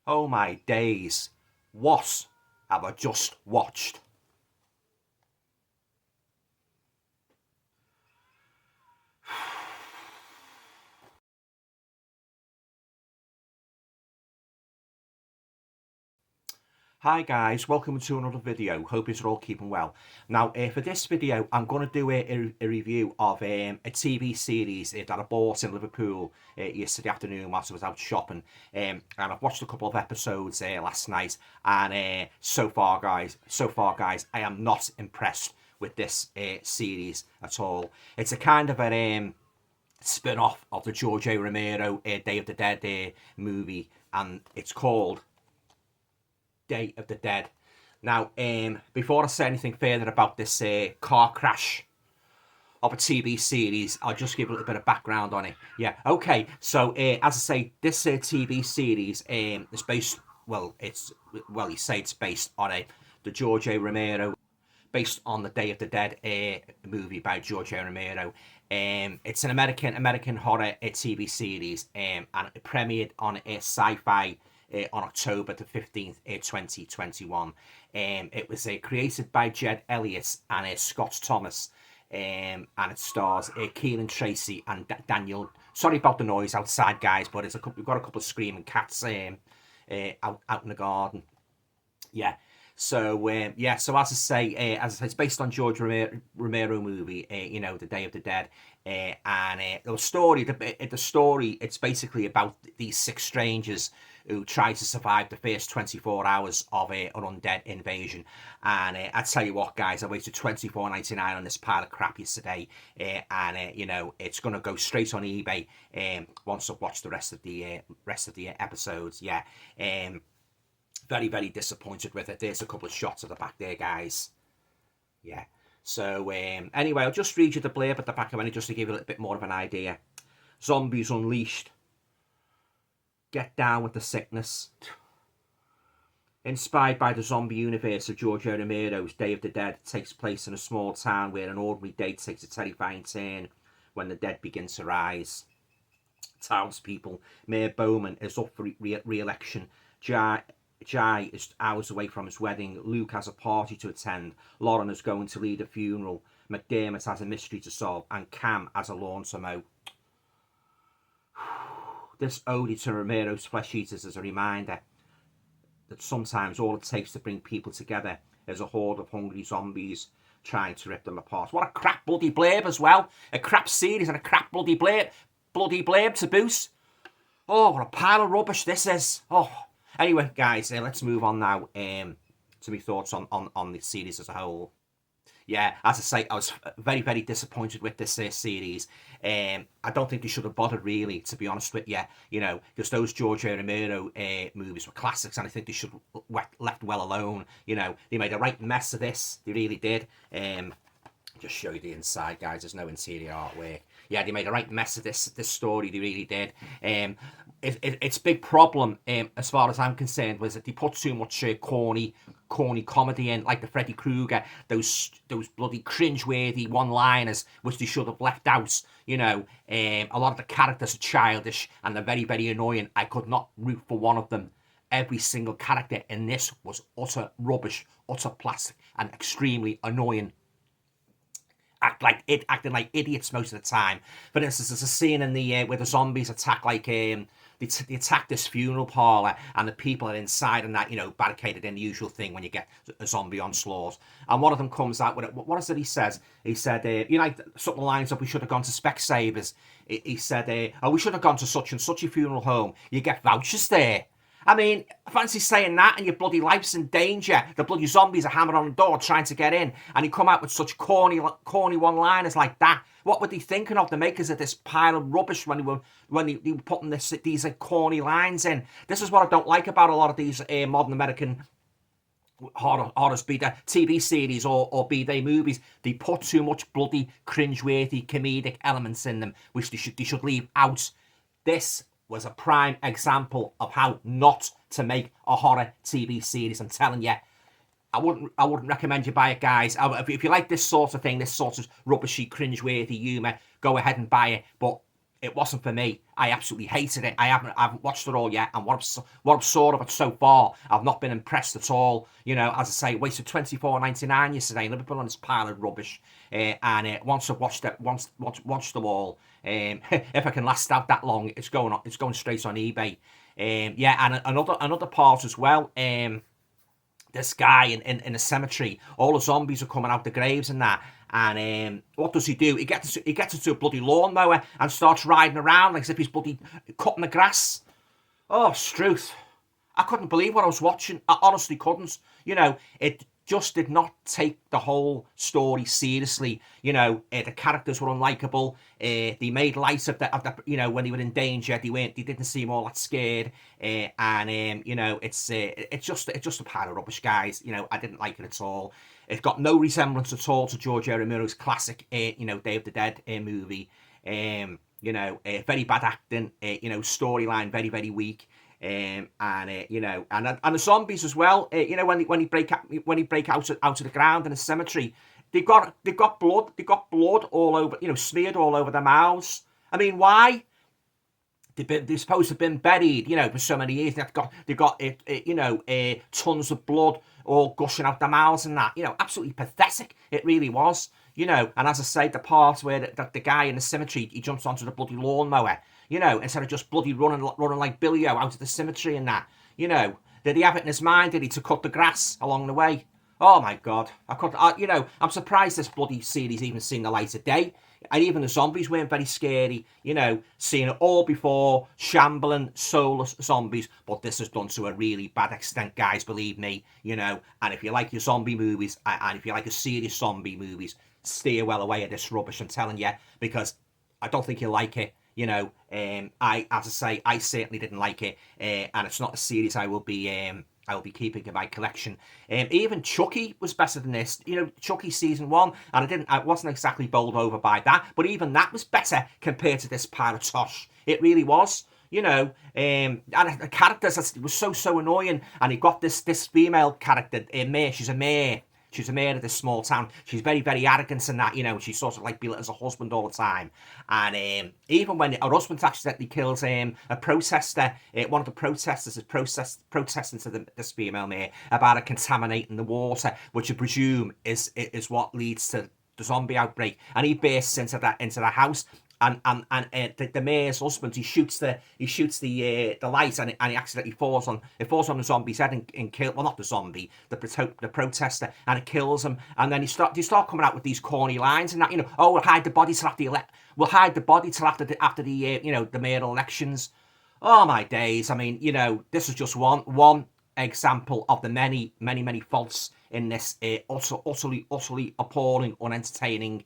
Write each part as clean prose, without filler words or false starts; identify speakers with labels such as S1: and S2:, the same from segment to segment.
S1: Oh my days, what have I just watched? Hi guys, welcome to another video. Hope you're all keeping well. Now, for this video, I'm going to do a review of a TV series that I bought in Liverpool yesterday afternoon whilst I was out shopping. And I've watched a couple of episodes last night, and so far, guys, I am not impressed with this series at all. It's a kind of an spin-off of the George A. Romero Day of the Dead movie, and it's called Day of the Dead. Now, before I say anything further about this car crash of a TV series, I'll just give a little bit of background on it. Yeah, okay. So, as I say, this TV series is based. You say it's based on the George A. Romero, based on the Day of the Dead movie by George A. Romero. It's an American horror TV series, and it premiered on Sci-Fi on October the 15th, 2021. It was created by Jed Elliott and Scott Thomas, and it stars Keelan Tracy and Daniel. Sorry about the noise outside, guys, but we've got a couple of screaming cats out in the garden. Yeah. So as I say, it's based on George Romero movie, The Day of the Dead, and the story, it's basically about these six strangers who try to survive the first 24 hours of an undead invasion. And I tell you what, guys, I wasted $24.99 on this pile of crap yesterday, and it's gonna go straight on eBay once I've watched the rest of the episodes. Yeah. Very, very disappointed with it. There's a couple of shots at the back there, guys. Yeah. So, anyway, I'll just read you the blurb at the back of it just to give you a little bit more of an idea. Zombies unleashed. Get down with the sickness. Inspired by the zombie universe of George A. Romero's Day of the Dead, it takes place in a small town where an ordinary day takes a terrifying turn when the dead begin to rise. Townspeople, Mayor Bowman is up for re-election. Jai is hours away from his wedding. Luke has a party to attend. Lauren is going to lead a funeral. McDermott has a mystery to solve. And Cam has a lawn to mow. This ode to Romero's Flesh Eaters is a reminder that sometimes all it takes to bring people together is a horde of hungry zombies trying to rip them apart. What a crap bloody blurb as well. A crap series and a crap bloody blurb to boot. Oh, what a pile of rubbish this is. Oh. Anyway, guys, let's move on now to my thoughts on the series as a whole. Yeah, as I say, I was very, very disappointed with this series. I don't think they should have bothered, really, to be honest with you. Because those George A. Romero movies were classics, and I think they should have left well alone. They made a right mess of this. They really did. Just show you the inside, guys. There's no interior artwork. Yeah, they made a right mess of this story. They really did. Its big problem, as far as I'm concerned, was that they put too much corny comedy in, like the Freddy Krueger, those bloody cringe-worthy one-liners, which they should have left out. A lot of the characters are childish and they're very, very annoying. I could not root for one of them. Every single character in this was utter rubbish, utter plastic, and extremely annoying. Acting like idiots most of the time. For instance, there's a scene in the where the zombies attack they attack this funeral parlor, and the people are inside and that barricaded in, the usual thing when you get a zombie onslaught. And one of them comes out with it. What is it he says? He said, something lines up, we should have gone to Specsavers. He said, we should have gone to such and such a funeral home. You get vouchers there. I mean, fancy saying that and your bloody life's in danger. The bloody zombies are hammering on the door trying to get in, and you come out with such corny one-liners like that. What were they thinking of, the makers of this pile of rubbish, when they were putting these corny lines in? This is what I don't like about a lot of these modern American horrors, be they TV series or be they movies. They put too much bloody cringe-worthy comedic elements in them, which they should leave out. This was a prime example of how not to make a horror TV series. I'm telling you, I wouldn't recommend you buy it, guys. If you like this sort of thing, this sort of rubbishy, cringe-worthy humour, go ahead and buy it. But it wasn't for me. I absolutely hated it. I haven't watched it all yet, and what I've saw of it so far, I've not been impressed at all. You know, as I say, wasted $24.99 yesterday, and Liverpool on this pile of rubbish. And once I've watched it, watched them all, if I can last out that long, it's going straight on eBay. Yeah, and another part as well. This guy in a cemetery, all the zombies are coming out the graves and that. And what does he do? He gets into a bloody lawnmower and starts riding around like as if he's bloody cutting the grass. Oh, Struth. I couldn't believe what I was watching. I honestly couldn't. You know, it just did not take the whole story seriously. You know, the characters were unlikable. They made light of the, you know, when they were in danger, they didn't seem all that scared. You know, it's just a pile of rubbish, guys. You know, I didn't like it at all. It's got no resemblance at all to George A. Romero's classic, you know, Day of the Dead movie. You know, very bad acting. You know, storyline very, very weak. You know, and the zombies as well. You know, when he break out of the ground in a cemetery, they've got blood all over. You know, smeared all over their mouths. I mean, why? They're supposed to have been buried, you know, for so many years. They've got you know, tons of blood all gushing out their mouths and that. You know, absolutely pathetic. It really was. You know, and as I say, the part where the guy in the cemetery, he jumps onto the bloody lawnmower, you know, instead of just bloody running like Billy-O out of the cemetery and that. You know, did he have it in his mind, did he, to cut the grass along the way? Oh my God. You know, I'm surprised this bloody series even seen the light of day. And even the zombies weren't very scary, you know, seeing it all before, shambling, soulless zombies. But this is done to a really bad extent, guys, believe me, you know. And if you like your zombie movies, and if you like your serious zombie movies, steer well away of this rubbish, I'm telling you, because I don't think you'll like it. You know, as I say, I certainly didn't like it, and it's not a series I will be keeping in my collection. Even Chucky was better than this. You know, Chucky season 1, and I wasn't exactly bowled over by that, but even that was better compared to this pile of tosh. It really was. You know, and the characters was so annoying, and he got this female character, Mare. She's a mayor. She's a mayor of this small town. She's very, very arrogant and that, you know, she sort of like belittles her husband all the time. And even when her husband accidentally kills a protester, one of the protesters is protesting to this female mayor about her contaminating the water, which I presume is what leads to the zombie outbreak. And he bursts into the house. And the mayor's husband, he shoots the light, and he accidentally falls on the zombie's head and kills, well, not the zombie, the protester, and it kills him. And then they start coming out with these corny lines and that, you know, oh, we'll hide the body till after the you know, the mayoral elections. Oh my days! I mean, you know, this is just one example of the many faults in this utterly appalling, unentertaining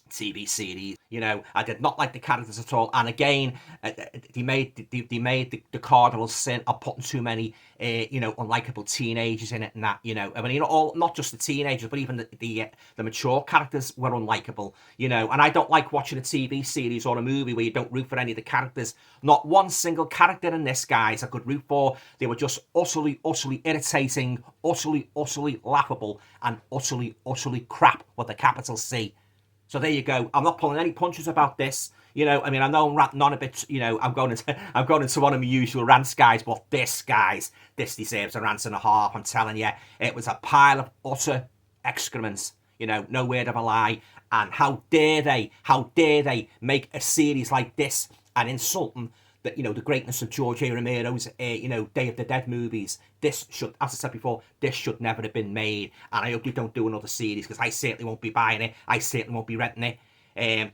S1: TV series. You know, I did not like the characters at all, and again, they made the cardinal sin of putting too many you know, unlikable teenagers in it and that. You know, I mean, you know, all, not just the teenagers, but even the mature characters were unlikable. You know, and I don't like watching a TV series or a movie where you don't root for any of the characters. Not one single character in this, guys, I could root for. They were just utterly irritating, utterly laughable, and utterly crap with a capital C. So there you go. I'm not pulling any punches about this. You know, I mean, I know I'm ranting on a bit. You know, I'm going into one of my usual rants, guys. But this deserves a rant and a half. I'm telling you, it was a pile of utter excrement. You know, no word of a lie. And how dare they make a series like this and insult them? That, you know, the greatness of George A. Romero's, you know, Day of the Dead movies. This should, as I said before, this should never have been made. And I hope you don't do another series, because I certainly won't be buying it. I certainly won't be renting it.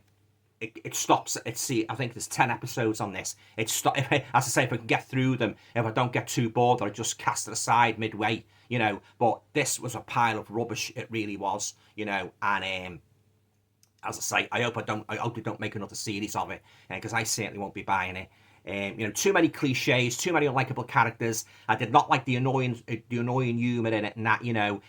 S1: It stops at, I think there's 10 episodes on this. As I say, if I can get through them, if I don't get too bored, I just cast it aside midway, you know. But this was a pile of rubbish. It really was, you know. And as I say, I hope they don't make another series of it, because I certainly won't be buying it. You know, too many cliches, too many unlikable characters. I did not like the annoying humour in it, and that, you know,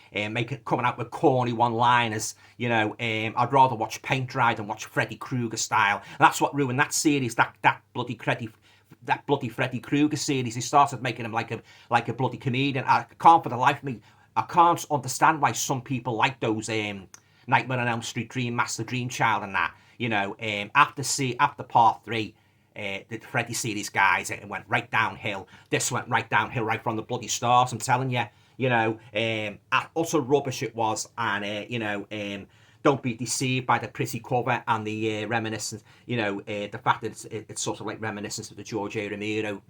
S1: coming out with corny one-liners. You know, I'd rather watch Paint Dry than watch Freddy Krueger style. And that's what ruined that series. That bloody Freddy Krueger series. They started making him like a bloody comedian. I can't for the life of me, I can't understand why some people like those Nightmare on Elm Street, Dream Master, Dream Child, and that. after part 3, the Freddy series, guys, it went right downhill. This went right downhill right from the bloody start, I'm telling you. Utter rubbish it was, and don't be deceived by the pretty cover and the reminiscence, the fact that it's sort of like reminiscence of the George A. Romero,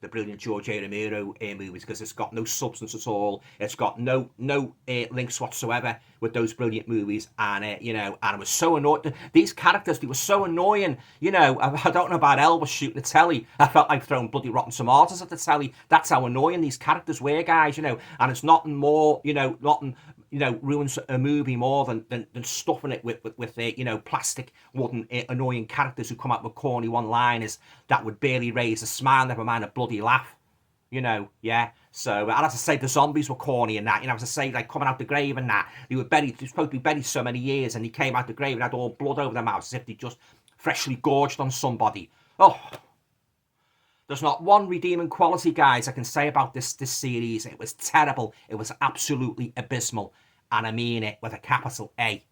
S1: the brilliant George A. Romero movies, because it's got no substance at all. It's got no links whatsoever with those brilliant movies, and and I was so annoyed. These characters, they were so annoying. I don't know about Elvis shooting the telly. I felt like throwing bloody rotten tomatoes at the telly. That's how annoying these characters were, guys. And it's nothing more, nothing ruins a movie more than stuffing it with plastic, wooden, annoying characters who come out with corny one-liners that would barely raise a smile, never mind a bloody laugh. Yeah. So, and as I say, the zombies were corny and that, as I say, like coming out the grave and that. They were supposed to be buried so many years, and he came out the grave and had all blood over their mouths as if they just freshly gorged on somebody. Oh, there's not one redeeming quality, guys, I can say about this series. It was terrible. It was absolutely abysmal. And I mean it with a capital A.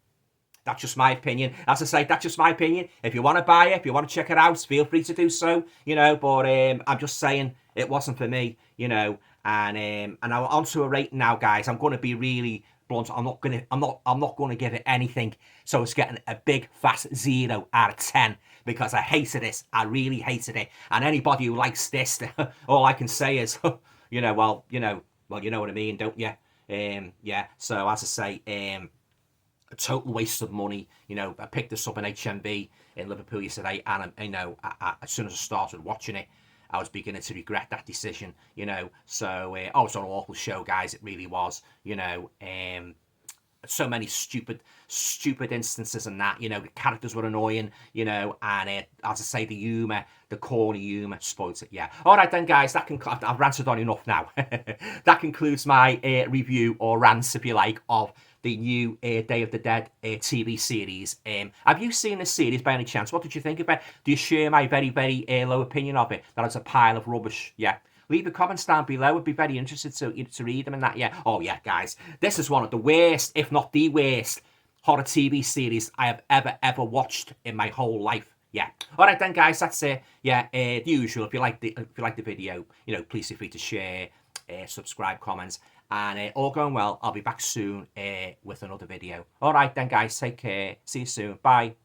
S1: That's just my opinion. As I say, that's just my opinion. If you want to buy it, if you want to check it out, feel free to do so, but I'm just saying it wasn't for me, and I'm on to a rating now, guys. I'm going to be really blunt. I'm not going to give it anything. So it's getting a big fat 0 out of 10 because I hated it. I really hated it. And anybody who likes this, all I can say is, well, you know what I mean, don't you? Yeah. So as I say, a total waste of money. I picked this up in HMV in Liverpool yesterday, and as soon as I started watching it, I was beginning to regret that decision. So it was an awful show, guys. It really was. So many stupid instances and that. The characters were annoying. And as I say, the humour, the corny humour, spoils it. Yeah. All right then, guys. I've ranted on enough now. That concludes my review, or rants, if you like, of the new Day of the Dead TV series. Have you seen this series by any chance? What did you think of it? Do you share my very, very low opinion of it? That it's a pile of rubbish? Yeah. Leave the comments down below. I'd be very interested to read them and that. Yeah. Oh, yeah, guys. This is one of the worst, if not the worst, horror TV series I have ever watched in my whole life. Yeah. All right then, guys. That's it. Yeah. The usual. If you like the video, please feel free to share, subscribe, comments. And all going well, I'll be back soon with another video. All right then, guys. Take care. See you soon. Bye.